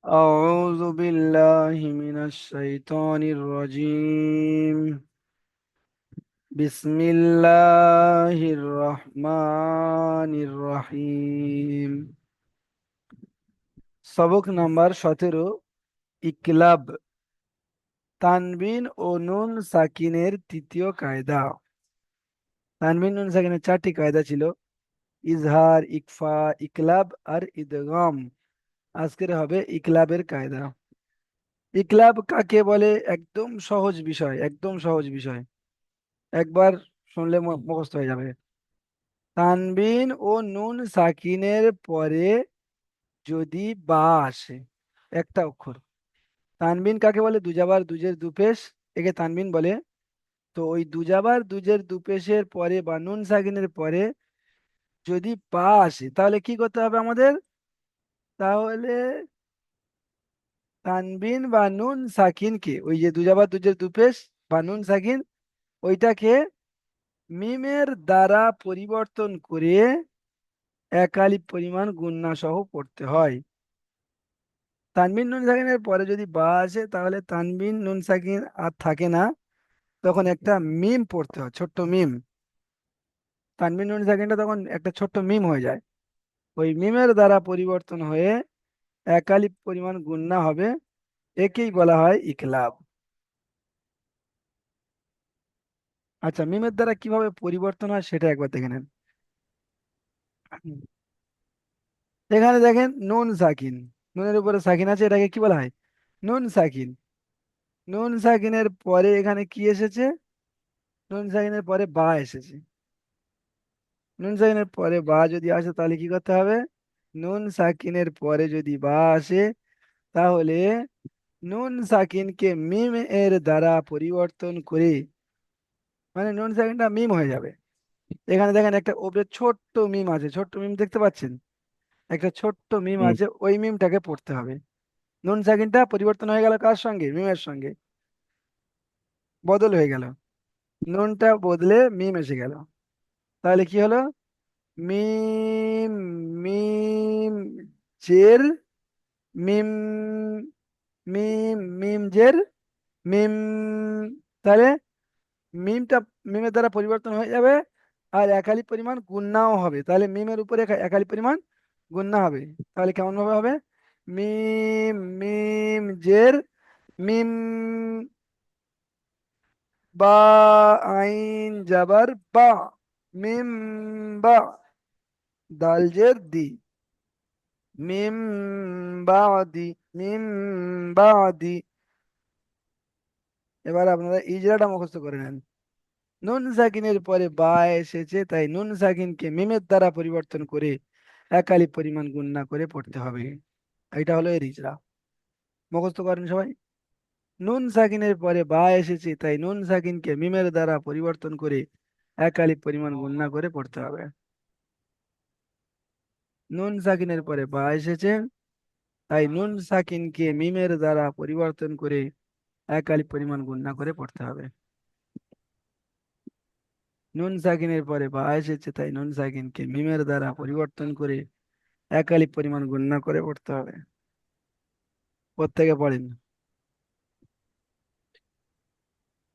أعوذ بالله من الشيطان الرجيم. بسم الله الرحمن الرحيم। সবক নাম্বার 17। ইকলাব। তানবিন ও নুন সাকিনের তৃতীয় কায়দা। তানবিন নুন সাকিনের চারটি কায়দা ছিল: ইজহার, ইকফা, ইকলাব আর ইদগাম। আজকের হবে ইকলাবের কায়দা। ইকলাব কাকে বলে? একদম সহজ বিষয়, একদম সহজ বিষয়। একবার শুনলে মুখস্থ হয়ে যাবে। তানবিন ও নুন সাকিনের পরে যদি বা আসে, একটা অক্ষর। তানবিন কাকে বলে? দুজাবার দুজের দুপেশ, একে তানবিন বলে। তো ওই দুজাবার দুজের দুপেশের পরে বা নুন সাকিনের পরে যদি বা আসে, তাহলে কি করতে হবে আমাদের? তাহলে তানবিন বা নুন সাকিনকে, ওই যে দুজাবার দুজের দুপেশ বা নুন সাকিন, ওইটাকে মিমের দ্বারা পরিবর্তন করে এক আলিফ পরিমাণ গুণনা সহ পড়তে হয়। তানবিন নুন সাকিনের পরে যদি বা আসে, তাহলে তানবিন নুন সাকিন আর থাকে না, তখন একটা মিম পড়তে হয়, ছোট্ট মিম। তানবিন নুন সাকিনটা তখন একটা ছোট্ট মিম হয়ে যায়। ওই মিমের দ্বারা পরিবর্তন হয়ে এক আলিফ পরিমাণ গুণনা হবে। একেই বলা হয় ইকলাব। আচ্ছা, মিমের দ্বারা কিভাবে পরিবর্তন হয় সেটা একবার দেখে নেন। এখানে দেখেন নুন সাকিন, নুনের উপরে সাকিন আছে, এটাকে কি বলা হয়? নুন সাকিন। নুন সাকিনের পরে এখানে কি এসেছে? নুন সাকিনের পরে বা এসেছে। নুন সাকিনের পরে বা যদি আসে, তাহলে কি করতে হবে? নুন সাকিনের পরে যদি বা আসে, তাহলে নুন সাকিনকে মিম এর দ্বারা পরিবর্তন করে, মানে নুন সাকিনটা মিম হয়ে যাবে। এখানে দেখেন একটা ওপরে ছোট্ট মিম আছে, ছোট্ট মিম দেখতে পাচ্ছেন? একটা ছোট্ট মিম হুম। আছে, ওই মিমটাকে পড়তে হবে। নুন সাকিনটা পরিবর্তন হয়ে গেল কার সঙ্গে? মিমের সঙ্গে বদল হয়ে গেল। নুনটা বদলে মিম এসে গেল। তাহলে কি হলো? মিম, মিম জের মিম, মিম মিম জের মিম। তাহলে মিমটা মিমের দ্বারা পরিবর্তন হয়ে যাবে, আর একালি পরিমাণ গুণনাও হবে। তাহলে মিমের উপরে একালি পরিমাণ গুণনা হবে। তাহলে কেমন ভাবে হবে? মিম, মিম জের মিম, বা, আইন জাবার বা, মিম বা, দাল জের দি, মিম বাদি, মিম বাদি। এবার আপনারা ইজরাটা মুখস্থ করে নেন। নুন সাকিনের পরে বা এসেছে, তাই নুন সাকিনকে মিমের দ্বারা পরিবর্তন করে এক আলিফ পরিমাণ গুণনা করে পড়তে হবে। এটা হলো এর ইজরা। মুখস্থ করেন সবাই। নুন সাকিনের পরে বা এসেছে, তাই নুন সাকিনকে মিমের দ্বারা পরিবর্তন করে এক আলিফ পরিমাণ গুণনা করে পড়তে হবে। নুন সাকিনের পরে বা এসেছে, তাই নুন সাকিনকে মিমের দ্বারা পরিবর্তন করে এক আলিফ পরিমাণ গুণনা করে পড়তে হবে। নুন সাকিনের পরে বা এসেছে, তাই নুন সাকিনকে মিমের দ্বারা পরিবর্তন করে এক আলিফ পরিমাণ গুণনা করে পড়তে হবে। প্রত্যেকে পড়েন।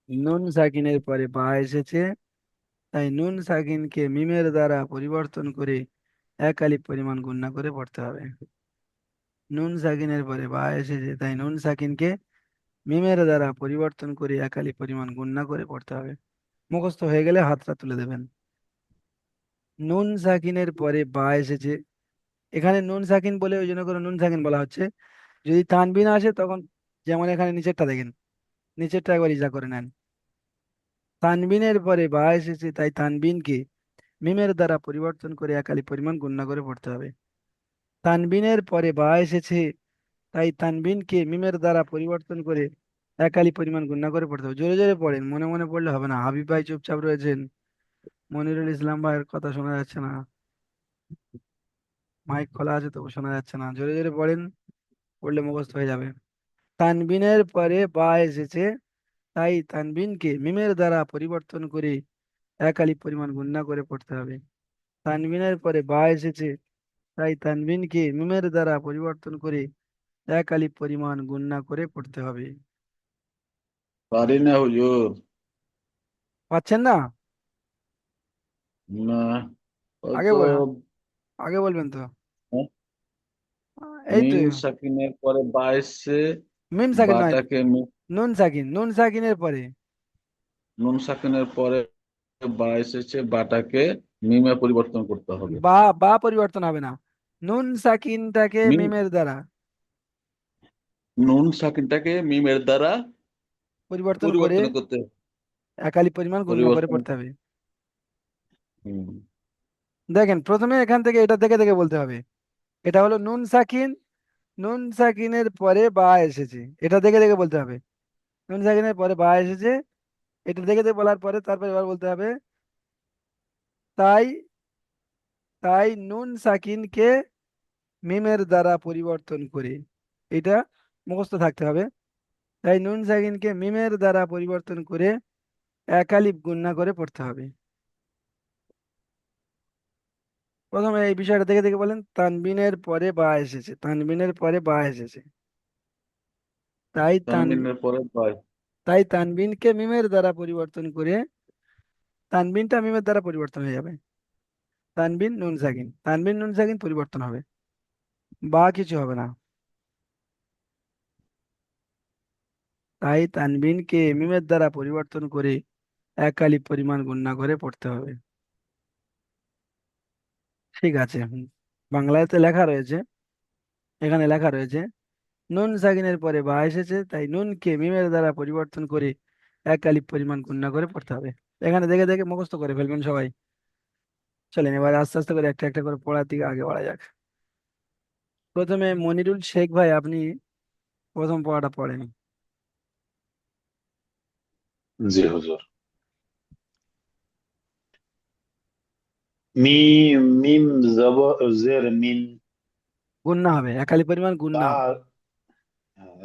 নুন সাকিনের পরে বা এসেছে, তাই নুন সাকিনকে মিমের দ্বারা পরিবর্তন করে এক আলিফ পরিমাণ গুণনা করে পড়তে হবে। নুন সাকিনের পরে বা এসেছে, তাই নুন সাকিনকে মিমের দ্বারা পরিবর্তন করে এক আলিফ পরিমাণ গুণনা করে পড়তে হবে। মুখস্থ হয়ে গেলে হাতটা তুলে দেবেন। নুন সাকিনের পরে বা এসেছে, এখানে নুন সাকিন বলে ওই জন্য করে নুন সাকিন বলা হচ্ছে। যদি তানবিন আসে তখন, যেমন এখানে নিচেরটা দেখেন, নিচেরটা একবার ইজা করে নেন। তানবিনের পরে বা এসেছে, তাই তানবিনকে মিমের দ্বারা পরিবর্তন করে এক আলিফ পরিমাণ গুণনা করে পড়তে হবে। তানবিনের পরে বা এসেছে, তাই তানবিনকে মিমের দ্বারা পরিবর্তন করে এক আলিফ পরিমাণ গুণনা করে পড়তে হবে। জোরে জোরে পড়েন, মনে মনে পড়লে হবে না। হাবিব ভাই চুপচাপ রয়েছেন, মনিরুল ইসলাম ভাইয়ের কথা শোনা যাচ্ছে না, মাইক খোলা আছে তবু শোনা যাচ্ছে না। জোরে জোরে পড়েন, পড়লে মুখস্থ হয়ে যাবে। তানবিনের পরে বা এসেছে, তাই তানবিনকে মিমের দ্বারা পরিবর্তন করে এক আলিফ পরিমাণ গুণনা করে পড়তে হবে। তানবিনের পরে বা এসেছে, তাই তানবিনকে মিমের দ্বারা পরিবর্তন করে এক আলিফ পরিমাণ গুণনা করে পড়তে হবে। পারি না হুজুর। পাচ্ছেন না? না, আগে হয়তো। আগে বলবেন তো। হ্যাঁ, এই তো। মিম সাকিনের পরে বা এসছে। মিম সাকিন নয়, বাটাকে নুন সাকিন, নুন সাকিনের পরে। নুন সাকিনের পরে বা এসেছে, বাটাকে মিমে পরিবর্তন করতে হবে। বা বা পরিবর্তন হবে না, নুন সাকিনটাকে মিম, মিমের দ্বারা নুন সাকিনটাকে মিমের দ্বারা পরিবর্তন করে পরিবর্তন করতে এক আলিফ পরিমাণ গুণনা করে পরিবর্তন। পড়তে হবে। হুম। দেখেন প্রথমে এখান থেকে এটা দেখে দেখে বলতে হবে। এটা হলো নুন সাকিন, নুন সাকিনের পরে বা এসেছে, এটা দেখে দেখে বলতে হবে। নুন সাকিনের পরে বা এসেছে, এটা দেখে দেখে বলার পরে তারপরে এবার বলতে হবে তাই, তাই নুন সাকিনকে মিমের দ্বারা পরিবর্তন করে, এটা মুখস্থ থাকতে হবে। তাই নুন সাকিনকে মিমের দ্বারা পরিবর্তন করে এক আলিফ গুণনা করে পড়তে হবে। প্রথমে এই বিষয়টা দেখে দেখে বলেন, তানবিনের পরে বা এসেছে, তানবিনের পরে বা এসেছে, তাই তানবিনের পরে বা। তাই তানবিনকে মিমের দ্বারা পরিবর্তন করে, তানবিনটা মিমের দ্বারা পরিবর্তন হয়ে যাবে। তানবিন নুন সাকিন, তানবিন নুন সাকিন পরিবর্তন হবে, বা কিছু হবে না। তাই তানবিনকে মিমের দ্বারা পরিবর্তন করে এক আলিফ পরিমাণ গুণনা করে পড়তে হবে। ঠিক আছে, বাংলাতে লেখা রয়েছে, এখানে লেখা রয়েছে নুন সাকিনের পরে বা এসেছে, তাই নুনকে মিমের দ্বারা পরিবর্তন করে এক আলিফ পরিমাণ গুণনা করে পড়তে হবে। এখানে দেখে দেখে মুখস্থ করে ফেলবেন সবাই। চলেন এবার আস্তে আস্তে করে একটা একটা করে পড়ার দিকে আগে বাড়া যাক। প্রথমে মনিরুল শেখ ভাই, আপনি প্রথম পড়াটা পড়েন। জি হুজুর। মিম মিম জের মিন। গুণনা হবে, এক আলিফ পরিমাণ গুণনা। বা,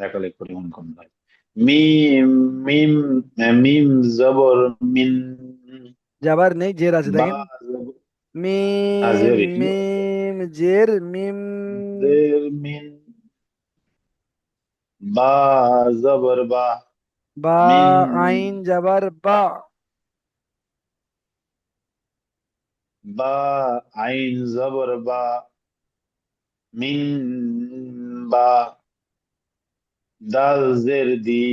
একালিক পরিমাণ কম হয়। মিম মিম মিম জবর মিন। যাবার নেই, জের আছে বা দেখেন। মিম আজের কি মিম জের মিম। জের মিন। বা জবর বা। বা মিন। আইন যাবার বা। বা আইন জবর বা। মিন। বা দাল জের দি।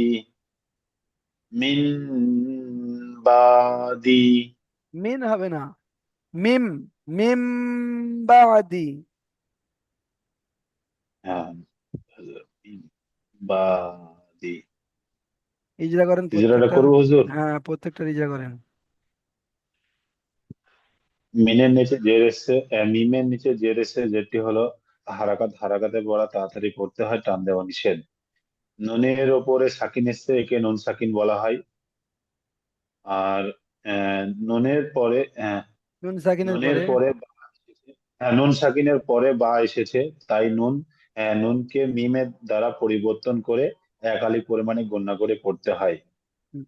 মিন বাদি। মিন হবে না, মিম, মিম বাদি। হ্যাঁ, মিন বাদি। ইজরা করেন ইজরাটা প্রত্যেকটা। করবো হুজুর। হ্যাঁ, প্রত্যেকটা ইজরা করেন। মিনের নিচে জের এসছে, মিমের নিচে জের এসছে, যেটি হলো হারাকাত, হারাকাতে পড়া তাড়াতাড়ি পড়তে হয়, টান দেওয়া নিষেধ। নুনের ওপরে সাকিন এসছে, একে নুন সাকিন বলা হয়। আর নুনের পরে নুন সাকিনের নুনের পরে। পরে বা এসেছে। নুন সাকিনের পরে বা এসেছে, তাই নুনকে মিমের দ্বারা পরিবর্তন করে একালি পরিমাণে গণ্য করে পড়তে হয়। হুম,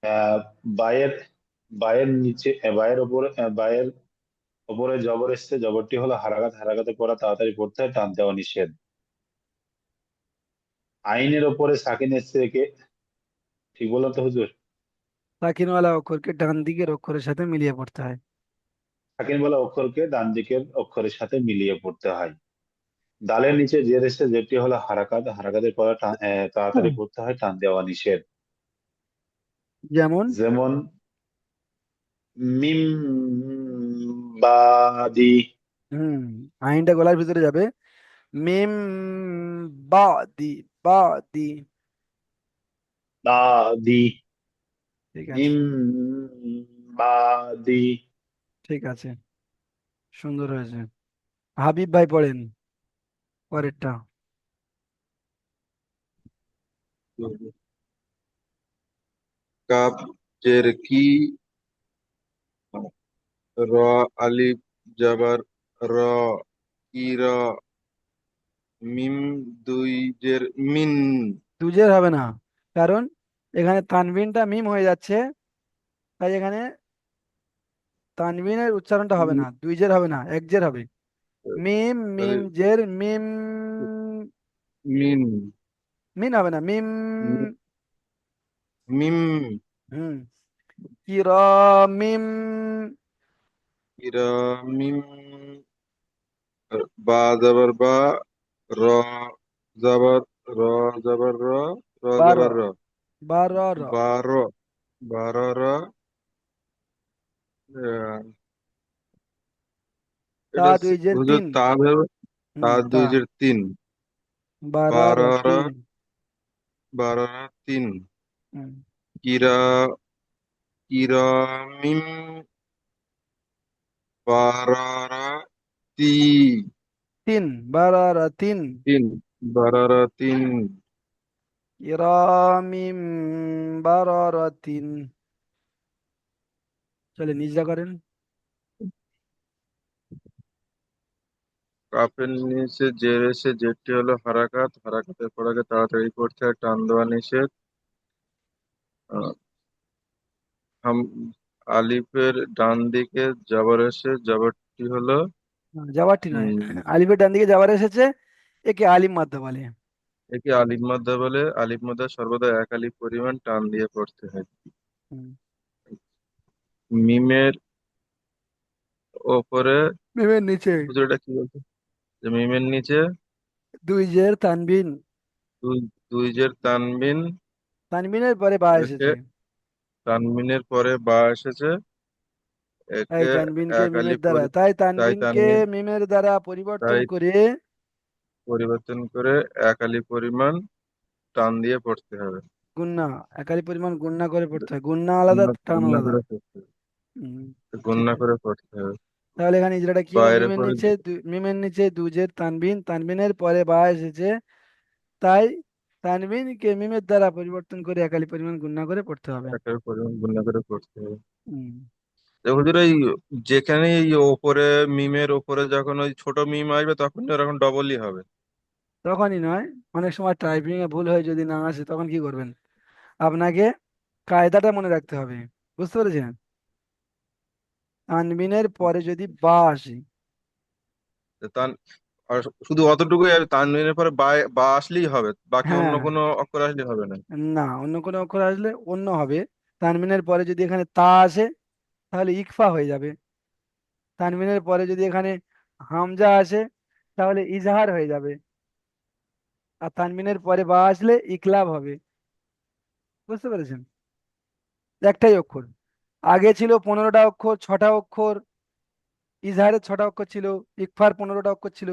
আহ, বায়ের বায়ের নিচে বায়ের ওপরে বায়ের ওপরে জবর এসছে, জবরটি হলো হারাকাত, হারাকাতে পড়া তাড়াতাড়ি পড়তে হয়, টান দেওয়া নিষেধ। আইনের ওপরে সাকিন এসছে, একে ঠিক বললাম তো হুজুর? সাকিনওয়ালা অক্ষরকে ডান দিকের অক্ষরের সাথে মিলিয়ে পড়তে হয়। সাকিন বলা অক্ষরকে ডান দিকের অক্ষরের সাথে মিলিয়ে পড়তে হয়। দালের নিচে জের এসছে, যেটি হলো হারাকাত, হারাকাতের পড়া হুম, তাড়াতাড়ি পড়তে হয়, টান দেওয়া নিষেধ। যেমন। যেমন মিম বাদি। হুম, আইনটা গলার ভিতরে যাবে। মিম বা দি, বা দি। বাদি। ঠিক আছে, মিম বাদি। ঠিক আছে, সুন্দর হয়েছে। হাবিব ভাই পড়েন পরেরটা। কাপ জের কি, র আলিফ জাবার র, কি র, মিম দুই জের মিন। দুজের হবে না, কারণ এখানে তানবিনটা মিম হয়ে যাচ্ছে, তাই এখানে তানবিনের উচ্চারণটা হবে না, দুই জের হবে না, এক জের হবে। মিম মিম জের মিম। মিন, মিন হবে না, মিম। মি- মিম, হুম। কিরামিম। ইরা, মিম, বা যাবার বা, র যাবার র, যাবার র, র বারো। যাবার র, বারো র। বারো, বারো র, আহ, তা এটা দুই জের হুজুর তিন। তা ধরবে, তা তা দুই জের তিন, বারো র বারো র, তিন। বারো র তিন, হুম। কিরা, কিরা মিম, বারো র তি, তিন। বারো র তিন। তিন, বারো র তিন, কিরামিম। বারো র তিন। চলে নিজরা করেন। কাপের নিচে জের এসে জেরটি হলো হারাকাত, হারাকাতের পর আগে তাড়াতাড়ি করতে হয়, টান দেওয়া নিষেধ। আহ, হাম, আলিফের ডান দিকে জবর এসে জবরটি হলো যাওয়ারটি নয়, উম, আলিফের ডান দিকে যাওয়ার এসেছে, একে আলিম মাদ্দা বলে। একে আলিফ মাদ্দা বলে। আলিফ মাদ্দা সর্বদা এক আলিফ পরিমাণ টান দিয়ে পড়তে হয়। হুম। মিমের ওপরে, মিমের নিচে হুজুর এটা কি বলছে, যে মিমের নিচে দুই জের তানবিন। দুই, দুই জের তানবিন তানবিনের পরে বা রেখে, এসেছে। তানবিনের পরে বা এসেছে, এই একে তানবিনকে এক মিমের আলিফ দ্বারা, তাই তাই তানবিনকে তানবিন, মিমের দ্বারা পরিবর্তন তাই করে পরিবর্তন করে এক আলিফ পরিমাণ টান দিয়ে পড়তে হবে। গুন্না, একালি পরিমাণ গুন্না করে পড়তে হয়। গুন্না আলাদা, টান গুণনা আলাদা। করে পড়তে হবে, হুম। ঠিক গুণনা আছে। করে পড়তে হবে। তাহলে এখানে ইজরাটা কি হলো, বাইরের পরে মিমের নিচে দুজের তানবিন, তানবিনের পরে বা এসেছে, তাই তানবিনকে মিমের দ্বারা পরিবর্তন করে একালি পরিমাণ গুণনা করে পড়তে হবে। একের পরিমাণ গুণনা করে পড়তে হবে। হুম। তো হুজুর এই যেখানে এই ওপরে, মিমের ওপরে যখন ওই ছোট মিম আসবে তখন এরকম ডবলই হবে। তখনই নয়, অনেক সময় টাইপিং এ ভুল হয়ে যদি না আসে তখন কি করবেন, আপনাকে কায়দাটা মনে রাখতে হবে। বুঝতে পেরেছেন? তানবিনের পরে যদি বা আসে, তো তান, আর শুধু অতটুকুই আসবে, তানবিনের পরে বা, বা আসলেই হবে, বাকি অন্য হ্যাঁ, কোনো অক্ষর আসলে হবে না। না অন্য কোনো অক্ষর আসলে অন্য হবে। তানবিনের পরে যদি এখানে তা আসে তাহলে ইকফা হয়ে যাবে। তানবিনের পরে যদি এখানে হামজা আসে তাহলে ইজহার হয়ে যাবে। আর তানবিনের পরে বা আসলে ইকলাব হবে। বুঝতে পেরেছেন? একটাই অক্ষর। আগে ছিল 15টা অক্ষর, 6টা অক্ষর, ইজহারের 6টা অক্ষর ছিল, ইকফার 15টা অক্ষর ছিল।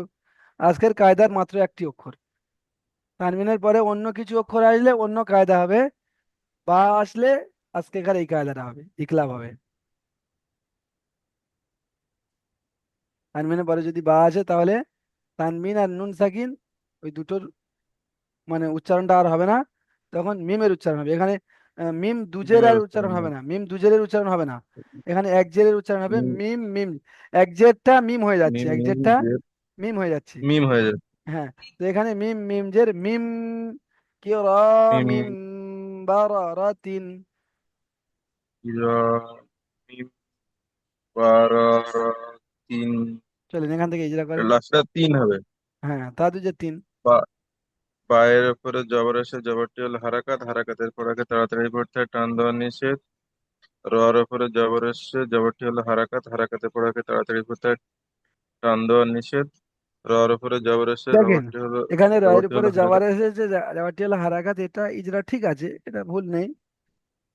আজকের কায়দার মাত্র একটি অক্ষর। তানবিনের পরে অন্য কিছু অক্ষর আসলে অন্য কায়দা হবে, বা আসলে আজকেকার এই কায়দাটা হবে, ইকলাব হবে। তানবিনের পরে যদি বা আসে তাহলে তানবিন আর নুন সাকিন, ওই দুটোর মানে উচ্চারণটা আর হবে না, তখন মিমের উচ্চারণ হবে এখানে। মিম দুজের মিমের আর উচ্চারণ উচ্চারণ হবে হবে। না, মিম দুজেরের উচ্চারণ হবে না। এখানে এক জেরের উচ্চারণ হবে, মিম, মিম মিম। এক জেরটা মিম হয়ে যাচ্ছে, মিম এক মিম জেরটা জের, মিম হয়ে যাচ্ছে। মিম হয়ে যায়। হ্যাঁ। তো এখানে মিম মিম জের মিম। মিম, কিরামিম বারারাতিন। ইরা, মিম, বারা, রা, তিন, চলেন এখান থেকে ইজরা করেন। লাস্টটা তিন হবে। হ্যাঁ, তা দুজের তিন। বা, পায়ের উপরে জবর এসে জবরটি হলো হারাকাত, হারাকাতের পর আগে তাড়াতাড়ি পড়তে হয়, টান দেওয়া নিষেধ। রর উপরে জবর এসে জবরটি হলো হারাকাত, হারাকাতের পর আগে তাড়াতাড়ি পড়তে হয়, টান দেওয়া নিষেধ। রর উপরে জবর এসে দেখেন, জবরটি হলো, এখানে রয়ের জবরটি উপরে হলো যাওয়ার হারাকাত। এসেছে, যাওয়ারটি হলো হারাকাত, এটা ইজরা ঠিক আছে, এটা ভুল নেই।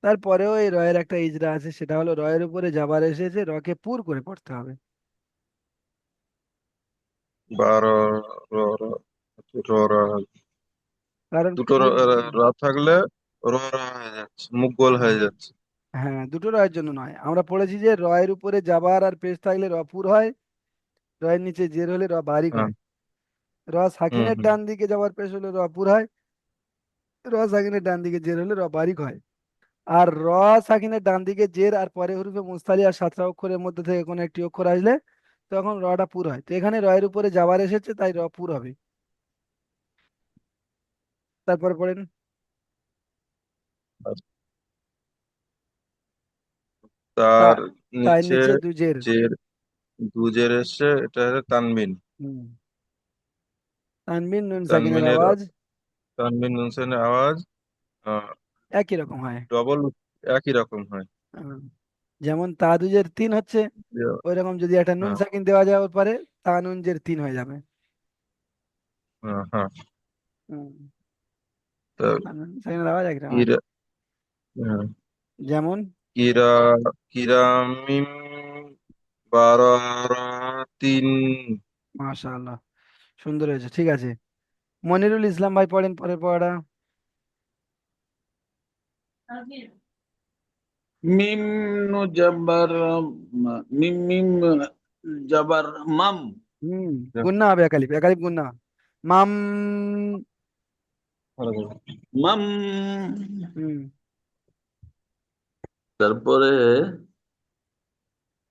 তারপরেও এই রয়ের একটা ইজরা আছে, সেটা হলো রয়ের উপরে যাবার এসেছে, রকে পুর করে পড়তে হবে। বা র, র, র, র, র, কারণ দুটো র, পুর। র থাকলে র, র হয়ে যাচ্ছে, মুখ গোল হয়ে যাচ্ছে। হ্যাঁ, দুটো রয়ের জন্য নয়, আমরা পড়েছি যে রয়ের উপরে যাবার আর পেশ থাকলে র পুর হয়, রয়ের নিচে জের হলে র বারিক হ্যাঁ, হয়। র হুম সাকিনের হুম। ডান দিকে যাওয়ার পেশ হলে র পুর হয়, র সাকিনের ডান দিকে জের হলে র বারিক হয়। আর র সাকিনের ডান দিকে জের আর পরে হরফে মুস্তালি আর 7টা অক্ষরের মধ্যে থেকে কোনো একটি অক্ষর আসলে তখন রটা পুর হয়। তো এখানে রয়ের উপরে যাবার এসেছে তাই র পুর হবে। তারপরে পড়েন। আর তা তার তাই নিচে নিচে দুজের। যে দুজের এসে এটা হলো তানবিন। হুম। তানবিন নুন সাকিনের তানবিনের আওয়াজ তানবিন নুন সাকিনের আওয়াজ একই রকম হয়। ডবল একই রকম হয়। আহ, যেমন তাদুজের তিন হচ্ছে, ওই রকম যদি একটা নুন হ্যাঁ সাকিন দেওয়া যায় ওর পরে, তানুনজের তিন হয়ে যাবে। হ্যাঁ হ্যাঁ। হুম, তো তানুন সাকিনের আওয়াজ একরকম হয়। কিরা হ্যাঁ, যেমন কিরা কিরামিম বারারাতিন। মাশাআল্লাহ, সুন্দর হয়েছে, ঠিক আছে। মনিরুল ইসলাম ভাই পড়েন পরে পড়া। মিম নু জবর মিম মিম জবর মাম। হুম, গুন্না হবে একালিপ, একালিপ গুন্না। মাম। মাম। হুম। তারপরে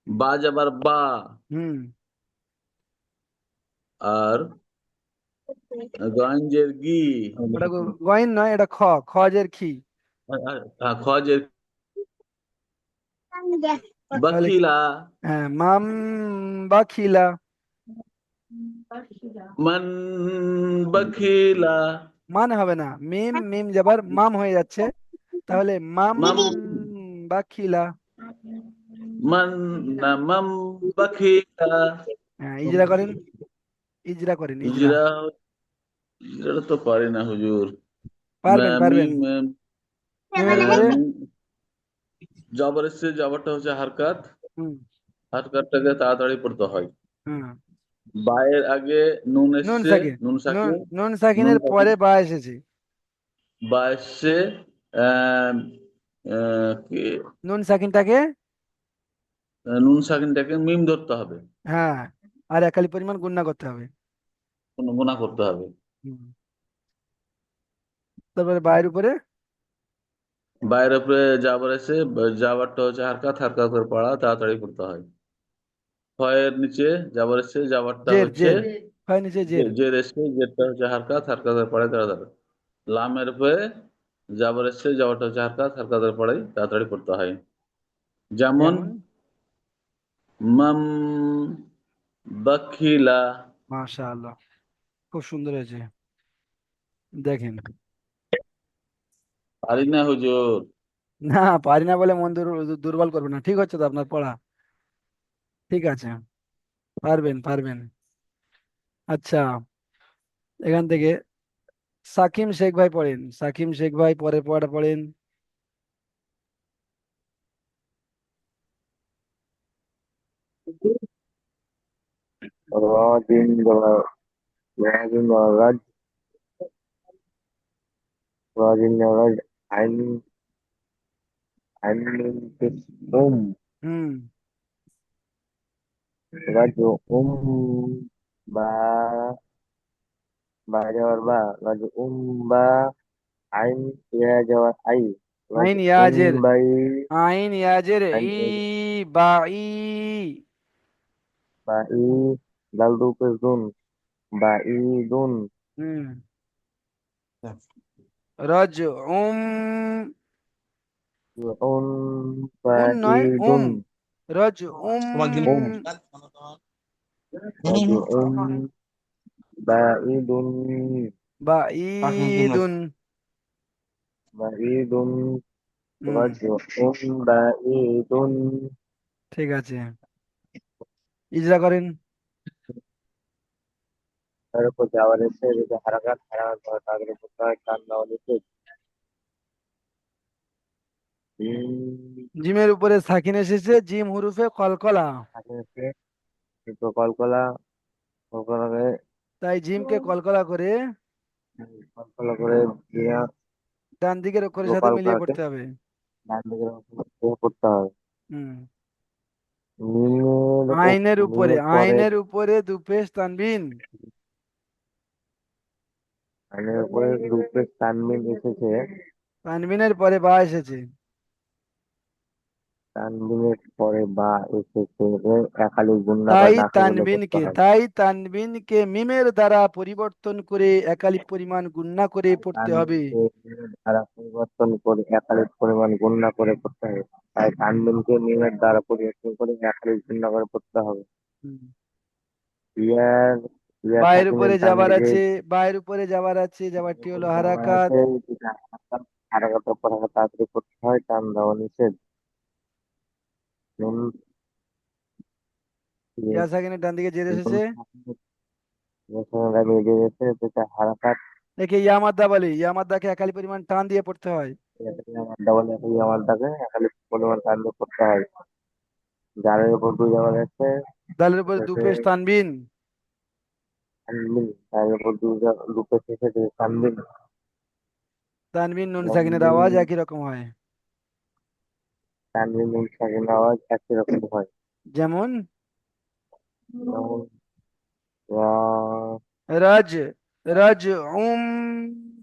বা জবর বা। হুম। আর গঞ্জের গি। ওটা গইন নয়, এটা খজের খি। খজের তাহলে বখিলা। হ্যাঁ, মাম বাখিলা। মান বখিলা। মানে হবে না, মিম মিম যাবার মাম হয়ে যাচ্ছে, তাহলে মাম মাম বাখিলা। মান না মাম বখিলা। হ্যাঁ, ইজরা করেন, ইজরা করেন, ইজরা। ইজরা। ইজরা তো পারি না হুজুর। পারবেন পারবেন। মিম মিমের উপরে। মিম জবর এসছে, জবরটা হচ্ছে হারকাত। হুম। হারকাতটাকে তাড়াতাড়ি পড়তে হয়। হুম। বায়ের আগে নুন নুন এসছে, সাকিন, নুন নুন সাকিন। নুন নুন সাকিনের সাকিন পরে বা এসেছে। বা এসছে। আহ, কি নুন সাকিনটাকে, নুন সাকিনটাকে মিম ধরতে হবে, হ্যাঁ, আর একালি পরিমাণ গুণনা করতে হবে। গুণা করতে হবে। হুম। তারপরে বায়ের উপরে। বাইরের উপরে জাবার এসে, জাবারটা হচ্ছে হারকাত, হারকাত করে পড়া তাড়াতাড়ি পড়তে হয়। ফয়ের নিচে জাবার এসছে, জাবারটা জের হচ্ছে জের, হয় নিচে জের। জের এসছে, জেরটা হচ্ছে হারকাত, হারকাতের পড়ায় তাড়াতাড়ি। লামের উপরে জাবার এসছে, জাবারটা হচ্ছে হারকাত, হারকাতের পড়াই তাড়াতাড়ি পড়তে হয়। যেমন যেমন মাম বখিলা। মাশাআল্লাহ, খুব সুন্দর হয়েছে। দেখেন, পারি না হুজুর। না পারি না বলে মন দুর্বল করবে না, ঠিক হচ্ছে তো আপনার পড়া, ঠিক আছে, পারবেন পারবেন। আচ্ছা, এখান থেকে সাকিম শেখ ভাই পড়েন, সাকিম শেখ ভাই পরে পড়াটা পড়েন। راجل راجل رج راجل رج عين عين হুম। رج با با جوار با رج با عين يا جوار أي رج আইন ইয়াজের, باي আইন ইয়াজের عين ই, বা ই। باي دال دو دون باي دون হুম। রজ উম, يعون উন باي নয় دون রজ উম। رج باي دون বা ঈদুন। باي دون হুম, رج باي دون ঠিক আছে, ইজরা করেন। তারপর যাওয়ার এসে যদি হারাঘাত হারাঘাত করে তাদের কোথায় কান দেওয়া নিষেধ জিমের উপরে সাকিন এসেছে, জিম হুরুফে কলকলা, থাকে এসে কিন্তু কলকলা কলকলাকে তাই জিমকে কলকলা করে কলকলা করে দিয়ে ডান দিকের অক্ষরের সাথে মিলিয়ে কলকাকে পড়তে হবে। ডান দিকে করতে হয় হুম। মিমের আইনের উপরে, মিমের পরে আইনের উপরে দুপেশ তানবিন, আইনের উপরে রূপে তানবিন এসেছে তানবিনের পরে বা এসেছে, তানবিনের পরে বা এসেছে একালি গুণনা বা তাই না বলে করতে তানবিনকে, হয় তাই তানবিনকে মিমের দ্বারা পরিবর্তন করে একালিপ পরিমাণ গুণনা করে তাই পড়তে হবে। তানবিনকে মিমের দ্বারা পরিবর্তন করে একালিক পরিমাণ গুণনা করে করতে হবে তাই তানবিনকে মিমের দ্বারা পরিবর্তন করে একালিক গুণনা করে করতে হবে হুম। ইয়ার ইয়া বায়ের সাকিনের উপরে ডান যাবার দিকে আছে, বায়ের উপরে যাবার আছে, যাবারটি হলো যাবার হারাকাত। আছে, যেটা হারাকাত, হারাকাতের পর আগে তাড়াতাড়ি করতে হয়, টান দেওয়া নিষেধ। নুন ইয়া সাকিনের ডান দিকে জের নুন এসেছে, সাকিনের দাঁড়িয়ে দিয়েছে, যেটা হারাকাত। একে ইয়া মাদ্দা বলে। ইয়া মাদ্দাকে একালি পরিমাণ টান দিয়ে পড়তে হয়। এটাকে আমার ডাবল আমার দাগে একালি পরিমাণ টান দিয়ে করতে হয়। জারের উপর দুই যাবার আছে, দালের উপরে দু শেষে পেশ তানবিন। তানবিন, জারের উপর দুটো শেষে তানবিন। তানবিন নুন সাকিনের তানবিন, আওয়াজ একই রকম হয়। তানবিন নুন সাকিনের আওয়াজ একই রকম হয়। যেমন যেমন রা- রাজ, রাজ উম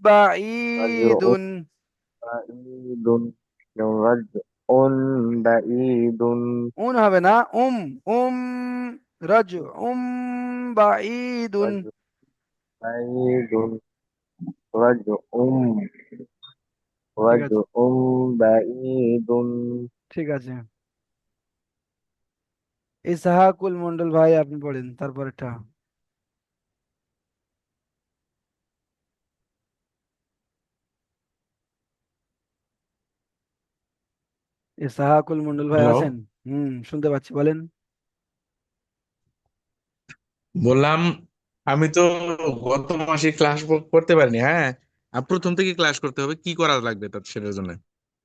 রাজউন বাঈদুন। বাঈদুন, যেমন রাজউন বাঈদুন, উন হবে না, উম রাজ উম বাঈদুন। রাজউন বাঈদুন, রাজউন ঠিক আছে, রাজউন বাঈদুন। ঠিক আছে। ইসহাকুল মন্ডল ভাই, আপনি পড়েন তারপরেরটা। ইসহাকুল মন্ডল ভাই হ্যালো, আছেন? শুনতে পাচ্ছি, বলেন। বললাম আমি তো গত মাসে ক্লাস করতে পারিনি। হ্যাঁ, আর প্রথম থেকে ক্লাস করতে হবে, কি করা লাগবে তার সেটার জন্য?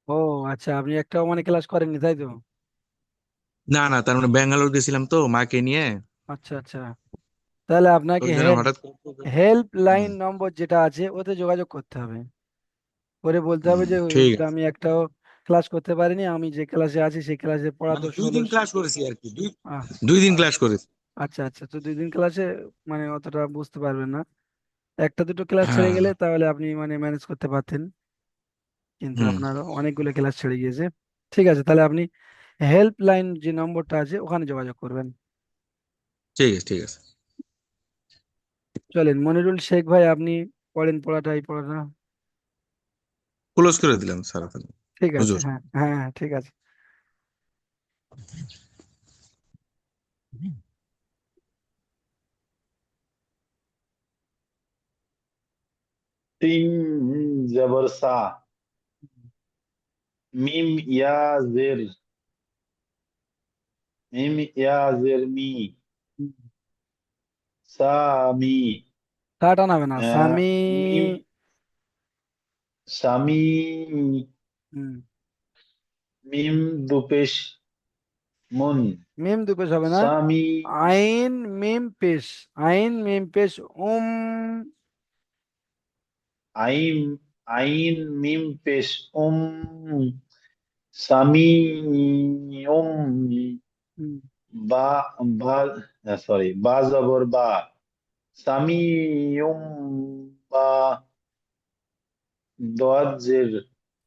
ও আচ্ছা, আপনি একটাও মানে ক্লাস করেননি, তাই তো? না না, তার মানে ব্যাঙ্গালোর গেছিলাম তো মাকে নিয়ে। আচ্ছা আচ্ছা, তাহলে তো আপনাকে ওইখানে হঠাৎ হেল্প লাইন হুম, নম্বর যেটা আছে ওতে যোগাযোগ করতে হবে। করে বলতে হবে যে ঠিক হুজুর, আছে। আমি একটাও ক্লাস করতে পারিনি, আমি যে ক্লাসে আছি সেই ক্লাসে পড়া মানে তো দুই ষোলো। দিন ক্লাস করেছি আর কি, দুই আহ, দুই দিন ক্লাস করেছি। আচ্ছা আচ্ছা, তো 2 দিন ক্লাসে মানে অতটা বুঝতে পারবেন না। একটা দুটো ক্লাস ছেড়ে হ্যাঁ। গেলে তাহলে আপনি মানে ম্যানেজ করতে পারতেন, কিন্তু হুম। আপনার অনেকগুলো ক্লাস ছেড়ে গিয়েছে। ঠিক আছে, তাহলে আপনি হেল্প লাইন যে নম্বরটা আছে ওখানে যোগাযোগ করবেন। ঠিক আছে, ঠিক আছে। চলেন, মনিরুল শেখ ভাই, আপনি পড়েন পড়াটা, এই পড়াটা। ক্লোজ করে দিলাম স্যার আপনি। ঠিক আছে, হুজুর। হ্যাঁ হ্যাঁ হ্যাঁ, ঠিক আছে। তিন জবর সা, মিম ইয়া জের, মিম ইয়া জের মি, হুম। সামি, তা টানাবে না, আহ, সামি। মিম সামি, হুম। মিম দুপেশ মুন, মিম দুপেশ হবে না, সামি, আইন মিম পেশ, আইন মিম পেশ উম। আইন আইন মিম পেশ উম, সামিউম, হুম। বা বা সরি, বা জবর বা, সামিউম বা, দোয়াত জের,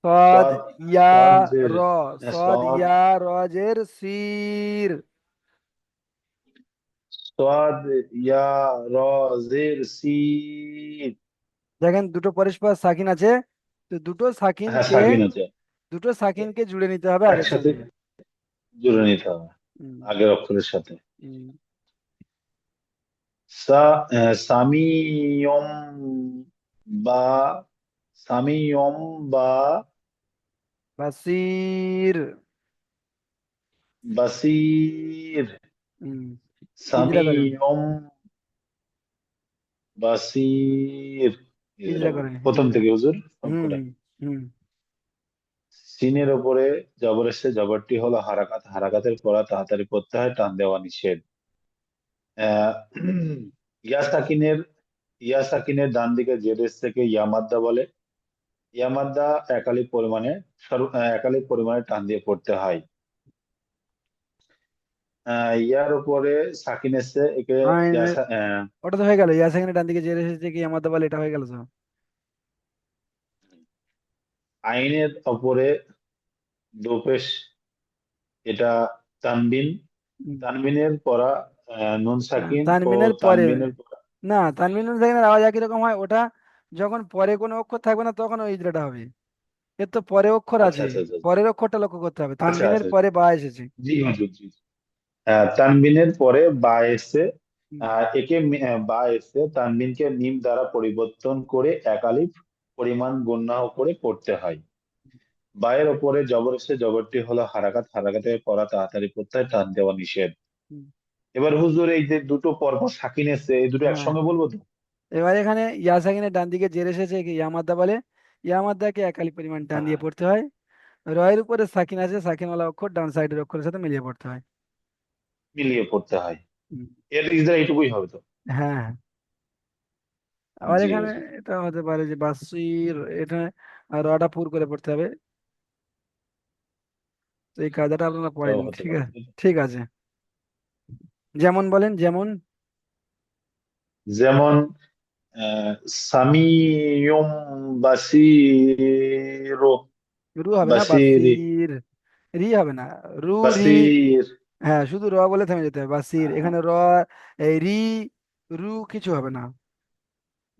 সদ সদ ইয়া সদ জের, র, সদ সদ ইয়া রজের সির। সদ ইয়া র জের সি। দেখেন দুটো পরস্পর সাকিন আছে, তো হ্যাঁ, সাকিন আছে, দুটো সাকিনকে জুড়ে নিতে হবে আগের একসাথে সঙ্গে। জুড়ে নিতে হবে হুম, আগের অক্ষরের সাথে। হুম। সামিয়ম বা, সামিয়ম বা, বাসির। বাসির, হুম। ইজরা করেন, সামিয়ম বাসির। ইজরা করেন, প্রথম ইজরা। থেকে হুজুর হুম অঙ্কটা। হুম হুম। সিনের ওপরে জবর এসছে, জবরটি হলো হারাকাত, হারাকাতের পড়া তাড়াতাড়ি পড়তে হয়, টান দেওয়া নিষেধ। আহ, ইয়া সাকিনের, ইয়া সাকিনের ডান দিকে জের থেকে ইয়ামাদ্দা বলে। ইয়ামাদ্দা একালিক পরিমাণে একালিক পরিমাণে টান দিয়ে পড়তে হয়। ইয়ার উপরে সাকিন এসছে, একে আইন, ইয়া ওটা তো হয়ে গেল, ইয়া সেখানে ডান দিকে জের এসেছে কি আমাদের বলে, এটা হয়ে গেল তো। আইনের ওপরে দোপেশ, এটা তানবিন, হুম। তানবিনের পড়া নুন সাকিন ও তানবিনের পরে, তানবিনের পড়া। না, তানবিন নুন সাকিনের আওয়াজ একই রকম হয় ওটা। যখন পরে কোনো অক্ষর থাকবে না তখন ওই ইজরাটা হবে। এর তো পরে অক্ষর আচ্ছা আছে, আচ্ছা আচ্ছা পরের অক্ষরটা লক্ষ্য করতে হবে, আচ্ছা তানবিনের আচ্ছা, পরে বা এসেছে। জি হুজুর জি। হ্যাঁ, তানবিনের পরে বা এসছে, হুম, বা এসে তানবিনকে মিম দ্বারা পরিবর্তন করে এক আলিফ পরিমাণ গুণনা করে পড়তে হয়। বায়ের ওপরে জবর এসে জবরটি হলো হারাকাত, হারাকাতে পড়া তাড়াতাড়ি পড়তে হয়, টান দেওয়া নিষেধ। হুম, এবার হুজুর এই যে দুটো পরপর সাকিন এসে এই দুটো হ্যাঁ। একসঙ্গে বলবো তো? এবার এখানে ইয়া সাকিনের ডান দিকে জের এসেছে, কি ইয়ামাদ্দা বলে। ইয়ামাদ্দাকে এক আলিফ পরিমাণ টান দিয়ে হ্যাঁ, পড়তে হয়। রয়ের উপরে সাকিন আছে, সাকিনওয়ালা অক্ষর ডান সাইডের অক্ষরের সাথে মিলিয়ে পড়তে হয়। মিলিয়ে পড়তে হয়। হুম, এর ইজরা এইটুকুই হবে তো? হ্যাঁ। আবার জি এখানে হুজুর। এটা হতে পারে যে বাসির, এটা রটা পুর করে পড়তে হবে। তো এই কায়দাটা আপনারা এটাও পড়েন, হতে ঠিক পারে, আছে? তাই তো? ঠিক আছে। যেমন বলেন, যেমন। যেমন সামিয়ুম বাসির, রু হবে না, বাসিরি, বাসির। রি হবে না। রু, রি। বাসির। হ্যাঁ, শুধু র বলে থেমে যেতে হবে, বাসির। হ্যাঁ, এখানে র, এই রি, রু কিছু হবে না,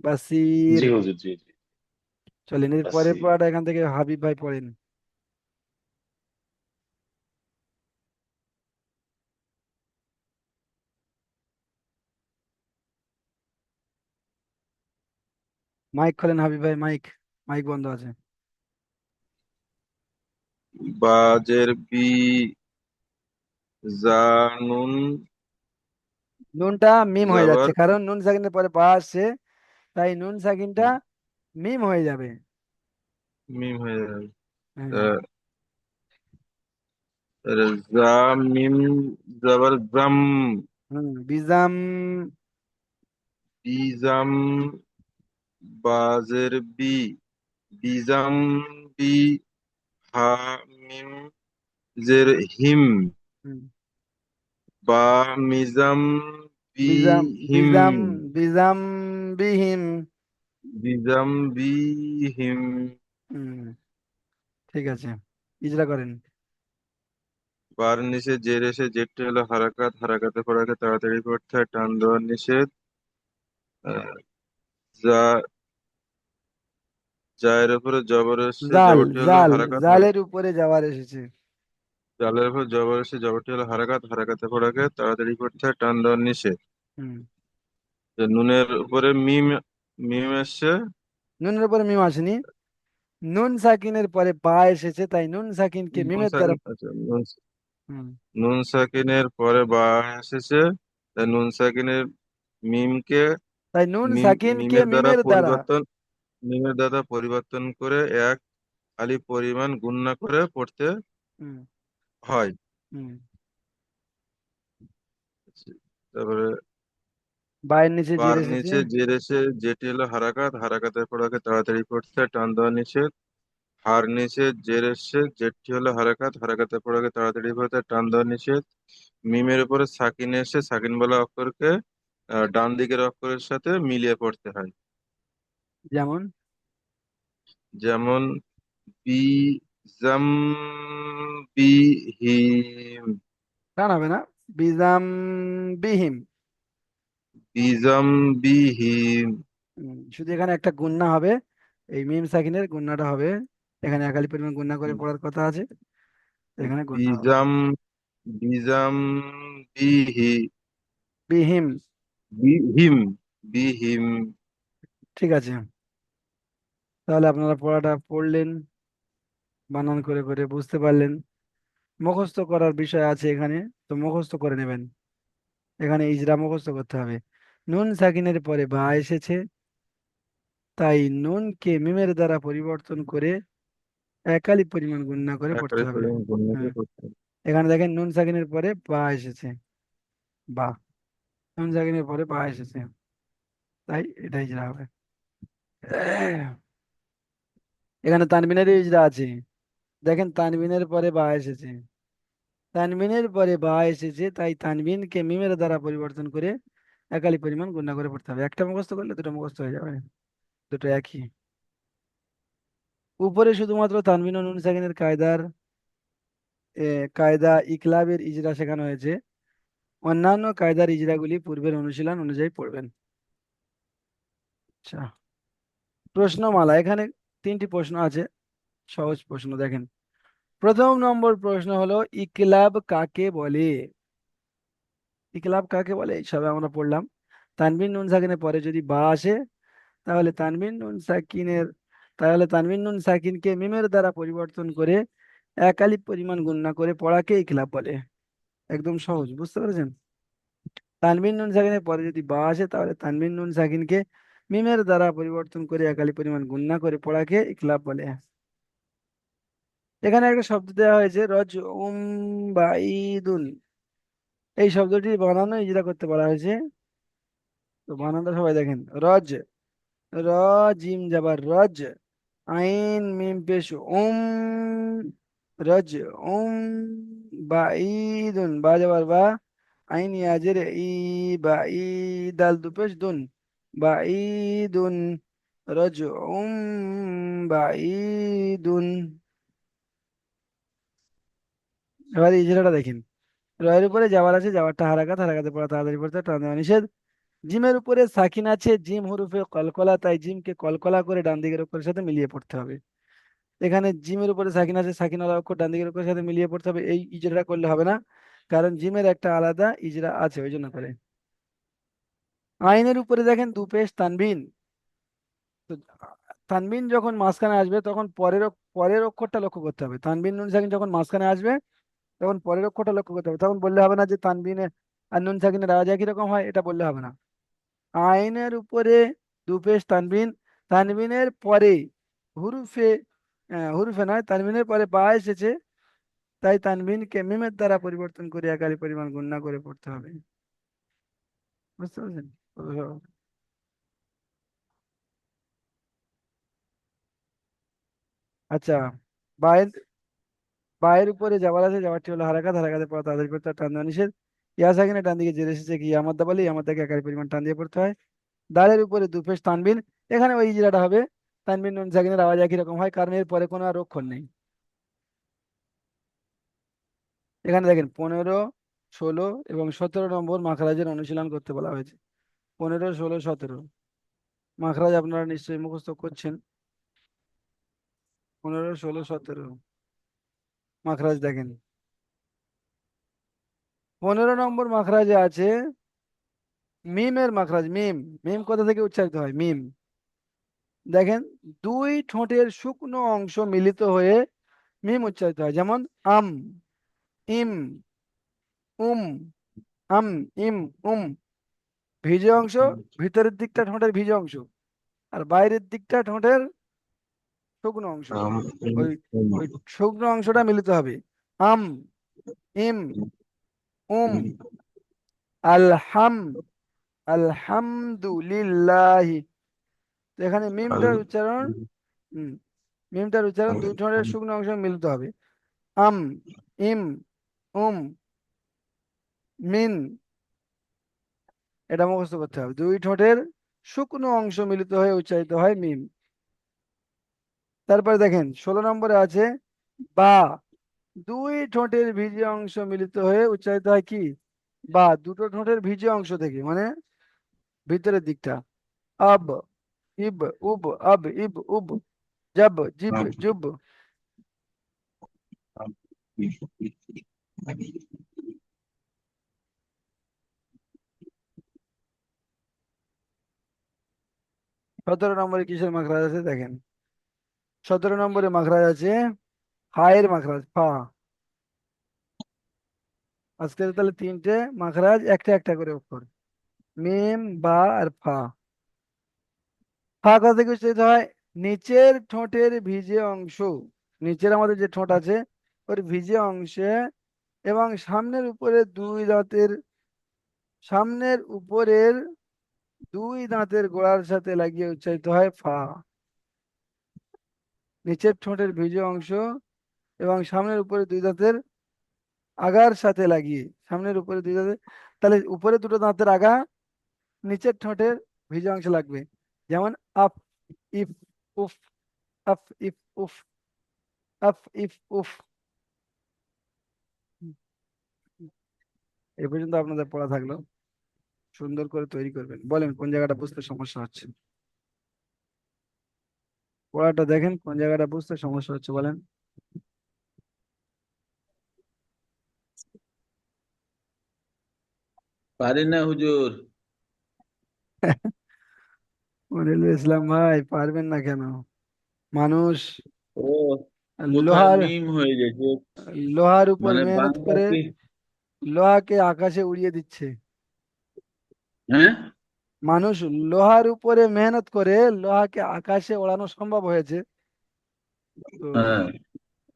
বাসির। জি হুজুর, জি জি। চলেন এর পরের বাসির। পড়াটা এখান থেকে হাবিব ভাই পড়েন। মাইক খোলেন হাবিব ভাই, মাইক, মাইক বন্ধ আছে। বাজের বি, জা, নুন, নুনটা মিম হয়ে যাচ্ছে, জবর কারণ নুন সাকিনের পরে বা আসছে, তাই নুন সাকিনটা মিম হয়ে যাবে। মিম হয়ে যাবে। হ্যাঁ। আহ, জা, মিম, জবর জাম, হুম, বিজাম। বিজাম, বাজের বি, বিজাম, বি, হা, মিম, জের হিম, হুম, বা, মিজাম, বি, বিজাম, হিম, বিজাম, বিজাম, বিহিম। বিজাম, বি, হিম। হুম, ঠিক আছে, ইজরা করেন। বার নিষেধ, জের এসে, জেরটি হলো হারাকাত, হারাকাতে পড়াকে তাড়াতাড়ি করতে হয়, টান দেওয়ার নিষেধ। আহ, যা, জায়ের উপরে জবর এসে, জাল, জবরটি হলো জাল, হারাকাত, জালের উপরে যাওয়ার এসেছে। জালের উপর জবর এসে, জবরটি হলো হারাকাত, হারাকাতে পড়াকে তাড়াতাড়ি করতে হয়, টান দেওয়ার নিষেধ। হুম, যে নুনের উপরে মিম, মিম এসছে, নুনের উপরে মিম আসেনি। নুন সাকিনের পরে বা এসেছে, তাই নুন সাকিনকে নুন মিমের দ্বারা। সাকিন, আচ্ছা, হুম, নুন সাকিনের পরে বা এসেছে, তাই নুন সাকিনের মিমকে তাই নুন মিম, সাকিনকে মিমের দ্বারা মিমের দ্বারা। পরিবর্তন, মিমের দ্বারা পরিবর্তন করে এক আলিফ পরিমাণ গুণনা করে পড়তে হুম, হয়। হুম। তারপরে বায়ের নিচে জের বার এসেছে। নিচে জের এসে, যেটি হলো হারাকাত, হারাকাতের পড়াকে তাড়াতাড়ি পড়তে হয়, টান দেওয়া নিষেধ। হার নিচে জের এসে, যেটি হলো হারাকাত, হারাকাতের পড়াকে তাড়াতাড়ি পড়তে হয়, টান দেওয়া নিষেধ। মিমের উপরে সাকিন এসে, সাকিন বলা অক্ষরকে ডান দিকের অক্ষরের সাথে মিলিয়ে পড়তে হয়। যেমন, যেমন বি, জাম, বি, হিম, টান হবে না, বিজাম, বিহিম। বিজাম, বি, হিম, শুধু এখানে একটা গুণনা হবে, এই মিম সাকিনের গুণনাটা হবে। এখানে একালি পরিমাণ গুণনা করে পড়ার কথা আছে, তো এখানে গুণনা হবে। বিজাম, বিজাম, বিহি, বিহিম। বিহিম, বিহিম। ঠিক আছে, তাহলে আপনারা পড়াটা পড়লেন, বানান করে করে বুঝতে পারলেন। মুখস্থ করার বিষয় আছে এখানে, তো মুখস্থ করে নেবেন। এখানে ইজরা মুখস্থ করতে হবে। নুন সাকিনের পরে বা এসেছে, তাই নুনকে মিমের দ্বারা পরিবর্তন করে একালি পরিমাণ গুণনা করে পড়তে একারে হবে। পরিমাণ গুণনা হ্যাঁ, করে পড়তে হবে। এখানে দেখেন নুন সাকিনের পরে বা এসেছে, বা, নুন সাকিনের পরে বা এসেছে, তাই এটা ইজরা হবে। এখানে তানবিনের ইজরা আছে, দেখেন তানবিনের পরে বা এসেছে, তানবিনের পরে বা এসেছে, তাই তানবিনকে মিমের দ্বারা পরিবর্তন করে একালি পরিমাণ গুণনা করে পড়তে হবে। একটা মুখস্থ করলে দুটো মুখস্থ হয়ে যাবে, দুটো একই। উপরে শুধুমাত্র তানবিন ও নুন সাকিনের কায়দার কায়দা ইকলাবের ইজরা শেখানো হয়েছে। অন্যান্য কায়দার ইজরাগুলি পূর্বের অনুশীলন অনুযায়ী পড়বেন। আচ্ছা, প্রশ্নমালা, এখানে তিনটি প্রশ্ন আছে, সহজ প্রশ্ন দেখেন। প্রথম নম্বর প্রশ্ন হলো, ইকলাব কাকে বলে? ইকলাব কাকে বলে এইসবে আমরা পড়লাম। তানবিন নুন সাকিনের পরে যদি বা আসে, তাহলে তানবিন নুন সাকিনের তাহলে তানবিন নুন সাকিনকে মিমের দ্বারা পরিবর্তন করে এক আলিফ পরিমাণ গুণনা করে পড়াকে ইকলাব বলে। একদম সহজ, বুঝতে পেরেছেন? তানবিন নুন সাকিনের পরে যদি বা আসে, তাহলে তানবিন নুন সাকিনকে মিমের দ্বারা পরিবর্তন করে এক আলিফ পরিমাণ গুণনা করে পড়াকে ইকলাব বলে। এখানে একটা শব্দ দেওয়া হয়েছে রজ উম বাইদুন। এই শব্দটি বানানো ইজরা করতে বলা হয়েছে। তো বানানটা সবাই দেখেন। রজ, র, জিম যাবার রজ, আইন মিম পেশ রজ উম বাইদুন, বা যাবার বা, আইন ইয়াজের ই, বা ই, দাল দু পেশ দুন, বাইদুন, রজ উম বাইদুন। এবার ইজরাটা দেখেন। রয়ের উপরে যাওয়ার আছে, যাওয়ারটা হারাকাত, হারাকাতে পড়া তাড়াতাড়ি পড়তে টান দেওয়া নিষেধ। জিমের উপরে সাকিন আছে, জিম হরফে কলকলা, তাই জিমকে কলকলা করে ডান দিকের অক্ষরের সাথে মিলিয়ে পড়তে হবে। এখানে জিমের উপরে সাকিন আছে, সাকিন ওয়ালা অক্ষর ডান দিকের অক্ষরের সাথে মিলিয়ে পড়তে হবে, এই ইজরাটা করলে হবে না, কারণ জিমের একটা আলাদা ইজরা আছে, ওই জন্য করে। আইনের উপরে দেখেন দু পেশ তানবিন। তো তানবিন যখন মাঝখানে আসবে, তখন পরের অক্ষরটা লক্ষ্য করতে হবে। তানবিন নুন সাকিন যখন মাঝখানে আসবে, তখন পরের অক্ষরটা লক্ষ্য করতে হবে। তখন বললে হবে না যে তানবিনে আর নুন সাকিনের আওয়াজ একই রকম হয়, এটা বললে হবে না। আইনের উপরে দু পেশ তানবিন, তানবিনের পরে হুরুফে হুরুফে নয়, তানবিনের পরে বা এসেছে, তাই তানবিনকে মিমের দ্বারা পরিবর্তন করে এক আলিফ পরিমাণ গুণনা করে পড়তে হবে। বুঝতে পারছেন? কত সহজ। আচ্ছা, বায়ের বায়ের উপরে যাবার আছে, যাবারটি হলো হারাকাত, হারাকাতে পড়া তাড়াতাড়ি পড়তে হয়, টান দেওয়া নিষেধ। ইয়া সাকিনের ডান দিকে জের এসেছে কি ইয়ামাদ্দা বলে, ইয়ামাদ্দাকে এক আলিফ পরিমাণ টান দিয়ে পড়তে হয়। দালের উপরে দু পেশ তানবিন, এখানে ওই ইজরাটা হবে। তানবিন নুন সাকিনের আওয়াজ একই রকম হয়, কারণ এর পরে কোনো আর অক্ষর নেই। এখানে দেখেন 15, 16 এবং 17 নম্বর মাখরাজের অনুশীলন করতে বলা হয়েছে। 15, 16, 17 মাখরাজ আপনারা নিশ্চয়ই মুখস্থ করছেন। 15, 16, 17 মাখরাজ দেখেন। 15 নম্বর মাখরাজে আছে মিমের মাখরাজ, মিম। মিম কোথা থেকে উচ্চারিত হয়? মিম। দেখেন, দুই ঠোঁটের শুকনো অংশ মিলিত হয়ে মিম উচ্চারিত হয়, যেমন আম, ইম, উম, আম, ইম, উম। ভিজে অংশ, ভিতরের দিকটা ঠোঁটের ভিজে অংশ, আর বাইরের দিকটা ঠোঁটের শুকনো অংশ। আম, ওই ওই শুকনো অংশটা মিলিত হবে। আম, ইম, উম, আলহাম, আলহামদুলিল্লাহি। তো এখানে মিমটার উচ্চারণ, হুম, মিমটার উচ্চারণ দুই ঠোঁটের শুকনো অংশ মিলিত হবে। আম, ইম, উম, মিন। এটা মুখস্থ করতে হবে, দুই ঠোঁটের শুকনো অংশ মিলিত হয়ে উচ্চারিত হয় মিম। তারপরে দেখেন 16 নম্বরে আছে বা, দুই ঠোঁটের ভিজে অংশ মিলিত হয়ে উচ্চারিত হয় কি? বা, দুটো ঠোঁটের ভিজে অংশ থেকে, মানে ভিতরের দিকটা। আব, ইব, উব, আব, ইব, উব, জব, জিব, জুব। 17 নম্বরে কিসের মাখরাজ আছে দেখেন। 17 নম্বরে মাখরাজ আছে ফায়ের মাখরাজ, ফা। আজকে তাহলে তিনটে মাখরাজ, একটা একটা করে অক্ষর, মিম, বা আর ফা। ফা কোথা থেকে উচ্চারিত হয়? নিচের ঠোঁটের ভিজে অংশ, নিচের আমাদের যে ঠোঁট আছে ওর ভিজে অংশে এবং সামনের উপরের দুই দাঁতের গোড়ার সাথে লাগিয়ে উচ্চারিত হয় ফা। নিচের ঠোঁটের ভিজে অংশ এবং সামনের উপরে দুই দাঁতের আগার সাথে লাগিয়ে, সামনের উপরে দুই দাঁতের, তাহলে উপরে দুটো দাঁতের আগা, নিচের ঠোঁটের ভিজে অংশ লাগবে, যেমন আপ, ইফ, উফ, আফ, ইফ, উফ, আফ, ইফ, উফ। এ পর্যন্ত আপনাদের পড়া থাকলো, সুন্দর করে তৈরি করবেন। বলেন কোন জায়গাটা বুঝতে সমস্যা হচ্ছে? পড়াটা দেখেন, কোন জায়গাটা বুঝতে সমস্যা হচ্ছে বলেন। পারি না হুজুর। মনিরুল ইসলাম ভাই, পারবেন না কেন? মানুষ ও, কোথায় লোহার মিম হয়ে গেছে। লোহার উপর মানে মেহনত বাংলা করে কি? লোহাকে আকাশে উড়িয়ে দিচ্ছে। হ্যাঁ। মানুষ লোহার উপরে মেহনত করে লোহাকে আকাশে ওড়ানো সম্ভব হয়েছে। তো হ্যাঁ।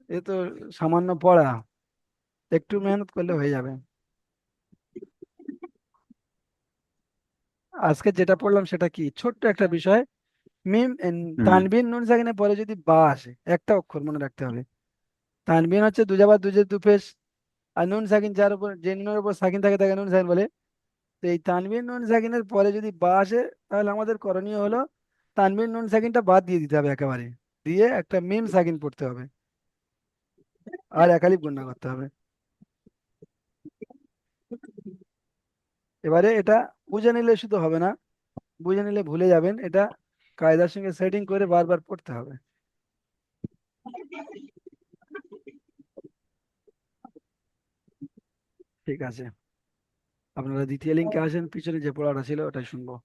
এ তো সামান্য পড়া, একটু মেহনত করলে হয়ে যাবে। আজকে যেটা পড়লাম সেটা কি, ছোট্ট একটা বিষয়। হুম। তানবিন নুন সাকিনের পরে যদি বা আসে, একটা অক্ষর মনে রাখতে হবে। তানবিন হচ্ছে দুজাবার দুজের দুপেশ, আর নুন সাকিন যার উপর, যে নুনের উপর সাকিন থাকে তাকে নুন সাকিন বলে। তো এই তানবিন নুন সাকিনের পরে যদি বা আসে, তাহলে আমাদের করণীয় হলো তানবিন নুন সাকিনটা বাদ দিয়ে দিতে হবে একেবারে, দিয়ে একটা মিম সাকিন পড়তে হবে, আর একালিপ গুণনা করতে হবে। এবারে এটা বুঝে নিলে শুধু হবে না, বুঝে নিলে ভুলে যাবেন, এটা কায়দার সঙ্গে সেটিং করে বারবার পড়তে হবে। ঠিক আছে, আপনারা দ্বিতীয় লিঙ্কে আসেন, পিছনে যে পড়াটা ছিল ওটাই শুনবো।